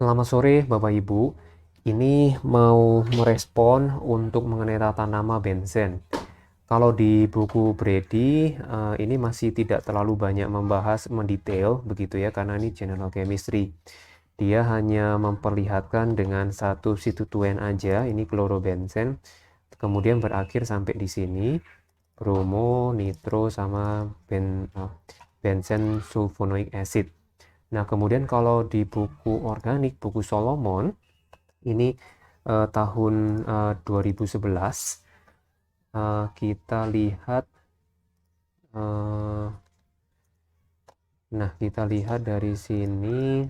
Selamat sore Bapak Ibu, ini mau merespon untuk mengenai tata nama benzen. Kalau di buku Brady, ini masih tidak terlalu banyak membahas mendetail begitu ya, karena ini general chemistry. Dia hanya memperlihatkan dengan satu substituen aja, ini klorobenzen, kemudian berakhir sampai di sini, bromo, nitro, sama benzen sulfonic acid. Nah, kemudian kalau di buku organik, buku Solomon, ini tahun 2011, kita lihat, eh, nah kita lihat dari sini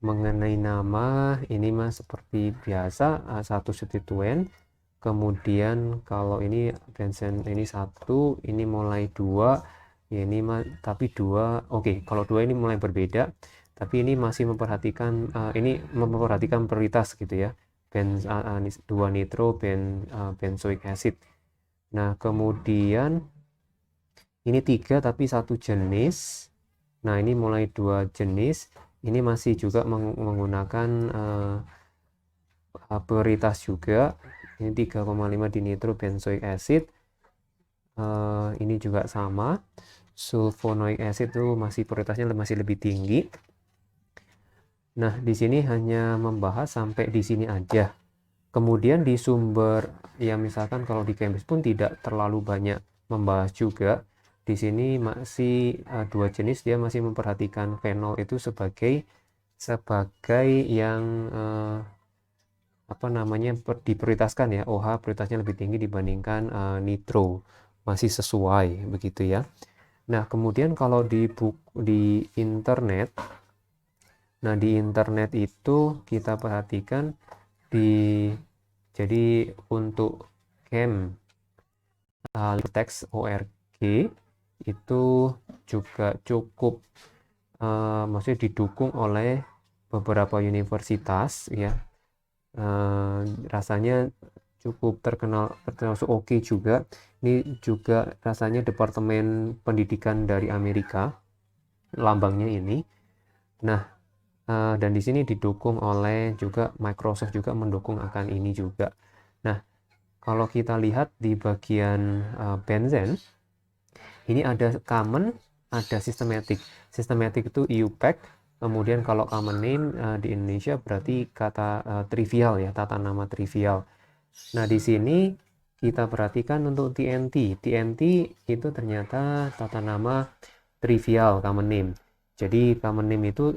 mengenai nama, ini mas seperti biasa, satu substituen. Kemudian kalau ini benzen ini satu, ini mulai dua, ya ini tapi dua, oke, kalau dua ini mulai berbeda, tapi ini masih memperhatikan ini memperhatikan prioritas gitu ya. Dua nitro benzoic acid. Nah, kemudian ini tiga tapi satu jenis. Nah, ini mulai dua jenis. Ini masih juga menggunakan prioritas juga. Ini 3,5 di nitro benzoic acid. Ini juga sama. Sulfonic acid itu masih prioritasnya masih lebih tinggi. Nah, di sini hanya membahas sampai di sini aja. Kemudian di sumber, ya misalkan kalau di Cambridge pun tidak terlalu banyak membahas juga. Di sini masih dua jenis, dia masih memperhatikan fenol itu sebagai yang apa namanya diprioritaskan ya. OH prioritasnya lebih tinggi dibandingkan nitro. Masih sesuai begitu ya. Nah, kemudian kalau di internet, nah di internet itu kita perhatikan di jadi untuk chem teks org itu juga cukup maksudnya didukung oleh beberapa universitas ya. Rasanya cukup termasuk oke juga. Ini juga rasanya Departemen Pendidikan dari Amerika, lambangnya ini. Nah, dan di sini didukung oleh juga Microsoft juga mendukung akan ini juga. Nah, kalau kita lihat di bagian benzen, ini ada common, ada systematic. Systematic itu IUPAC, kemudian kalau common name di Indonesia berarti kata trivial ya, tata nama trivial. Nah, di sini kita perhatikan untuk TNT. TNT itu ternyata tata nama trivial common name. Jadi common name itu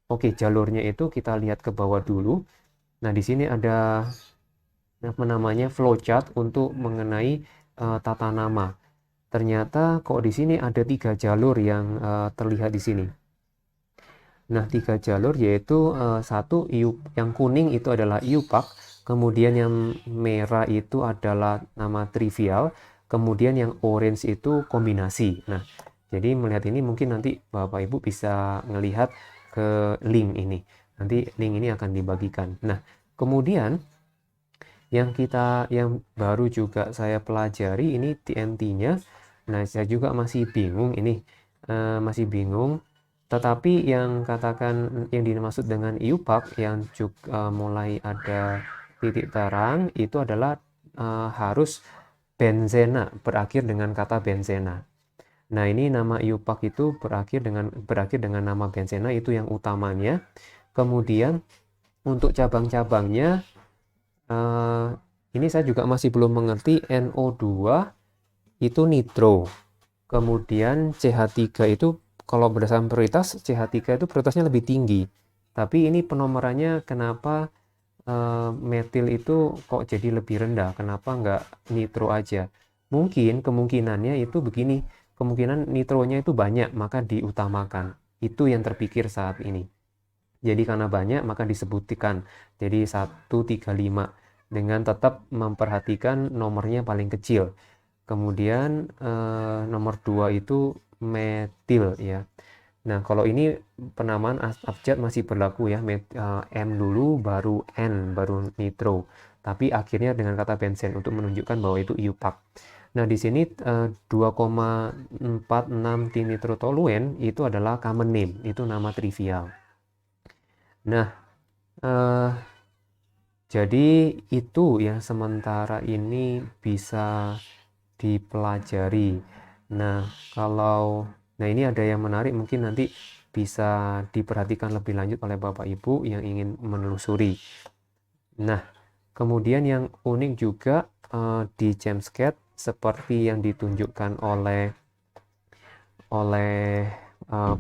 oke, jalurnya itu kita lihat ke bawah dulu. Nah, di sini ada apa namanya flowchart untuk mengenai tata nama. Ternyata kok di sini ada tiga jalur yang terlihat di sini. Nah, tiga jalur yaitu satu yang kuning itu adalah IUPAC, kemudian yang merah itu adalah nama trivial, kemudian yang orange itu kombinasi. Nah, jadi melihat ini mungkin nanti Bapak Ibu bisa melihat ke link ini. Nanti link ini akan dibagikan. Nah, kemudian yang baru juga saya pelajari ini TNT-nya. Nah, saya juga masih bingung ini, masih bingung. Tetapi yang katakan yang dimaksud dengan IUPAC yang juga mulai ada titik terang itu adalah harus benzena, berakhir dengan kata benzena. Nah, ini nama IUPAC itu berakhir dengan nama benzena itu yang utamanya. Kemudian untuk cabang-cabangnya, eh, ini saya juga masih belum mengerti. NO2 itu nitro. Kemudian CH3 itu kalau berdasarkan prioritas, CH3 itu prioritasnya lebih tinggi. Tapi ini penomorannya kenapa metil itu kok jadi lebih rendah? Kenapa nggak nitro aja? Mungkin kemungkinannya itu begini. Kemungkinan nitronya itu banyak, maka diutamakan. Itu yang terpikir saat ini. Jadi karena banyak maka disebutkan. Jadi 135 dengan tetap memperhatikan nomornya paling kecil. Kemudian nomor 2 itu metil ya. Nah, kalau ini penamaan abjad masih berlaku ya. M dulu baru N baru nitro. Tapi akhirnya dengan kata benzen untuk menunjukkan bahwa itu IUPAC. Nah, di sini 2,46 dinitrotoluen itu adalah common name, itu nama trivial. Nah, eh, jadi itu yang sementara ini bisa dipelajari. Nah, nah ini ada yang menarik, mungkin nanti bisa diperhatikan lebih lanjut oleh Bapak Ibu yang ingin menelusuri. Nah, kemudian yang unik juga di Jamscat seperti yang ditunjukkan oleh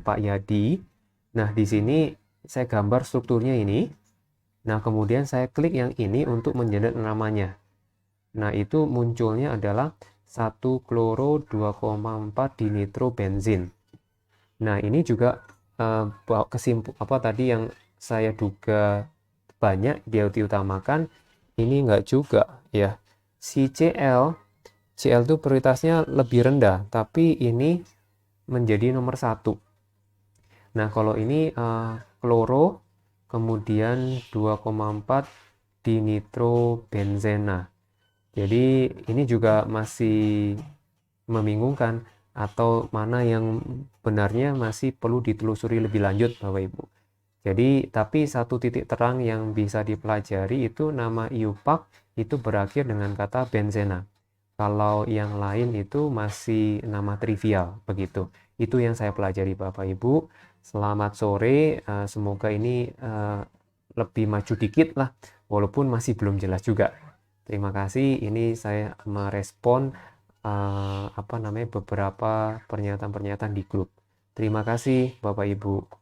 Pak Yadi. Nah, di sini saya gambar strukturnya ini. Nah, kemudian saya klik yang ini untuk mengenerate namanya. Nah, itu munculnya adalah 1 kloro 2,4 dinitrobenzin. Nah, ini juga apa tadi yang saya duga banyak dia diutamakan, ini enggak juga ya. Si Cl itu prioritasnya lebih rendah, tapi ini menjadi nomor satu. Nah, kalau ini kloro, kemudian 2,4 dinitrobenzena. Jadi ini juga masih membingungkan atau mana yang benarnya masih perlu ditelusuri lebih lanjut Bapak Ibu. Jadi tapi satu titik terang yang bisa dipelajari itu nama IUPAC itu berakhir dengan kata benzena. Kalau yang lain itu masih nama trivial begitu. Itu yang saya pelajari Bapak Ibu. Selamat sore, semoga ini lebih maju dikit lah, walaupun masih belum jelas juga. Terima kasih. Ini saya merespon beberapa pernyataan-pernyataan di grup. Terima kasih Bapak Ibu.